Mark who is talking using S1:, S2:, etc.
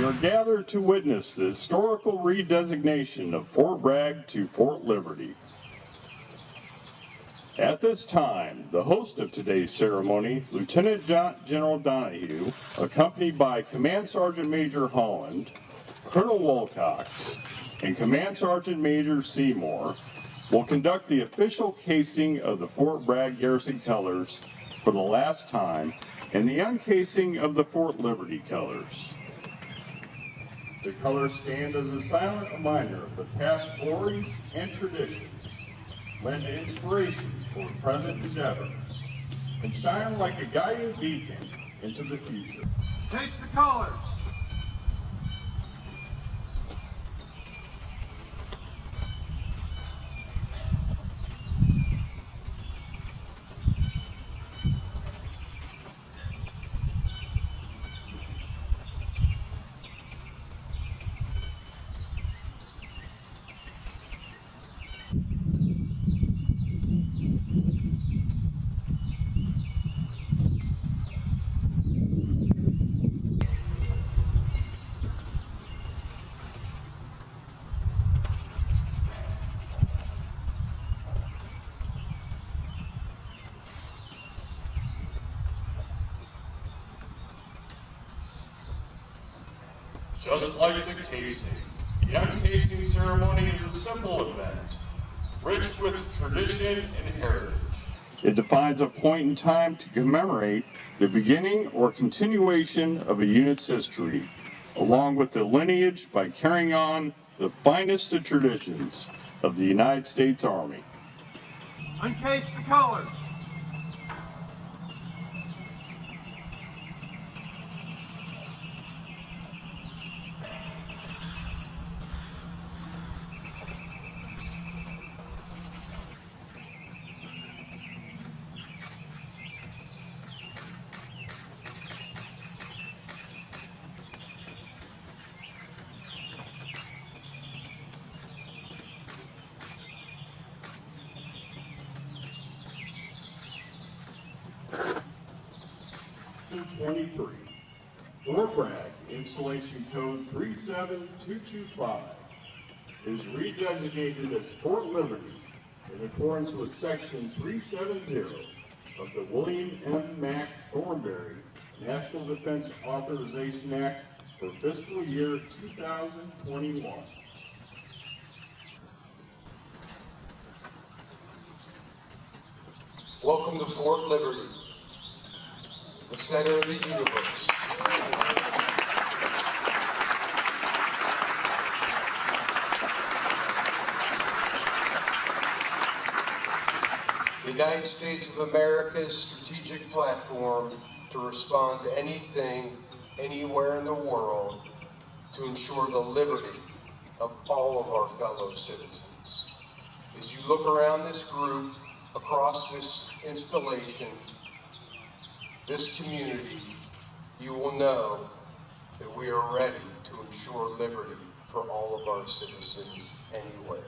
S1: are gathered to witness the historical redesignation of Fort Bragg to Fort Liberty. At this time, the host of today's ceremony, Lieutenant General Donahue, accompanied by Command Sergeant Major Holland, Colonel Wilcox, and Command Sergeant Major Seymour, will conduct the official casing of the Fort Bragg garrison colors for the last time and the uncasing of the Fort Liberty colors. The colors stand as a silent reminder of the past glories and traditions, lend inspiration for present endeavors, and shine like a guiding beacon into the future.
S2: Taste the colors.
S1: Just like the casing, the uncasing ceremony is a simple event, rich with tradition and heritage. It defines a point in time to commemorate the beginning or continuation of a unit's history, along with the lineage by carrying on the finest of traditions of the United States Army.
S2: Uncase the colors.
S1: Section 23. Fort Bragg, Installation Code 37225, is redesignated as Fort Liberty in accordance with Section 370 of the William M. Mack Thornberry National Defense Authorization Act for fiscal year 2021.
S3: Welcome to Fort Liberty, the center of the universe. The United States of America's strategic platform to respond to anything, anywhere in the world, to ensure the liberty of all of our fellow citizens. As you look around this group, across this installation, this community, you will know that we are ready to ensure liberty for all of our citizens anywhere.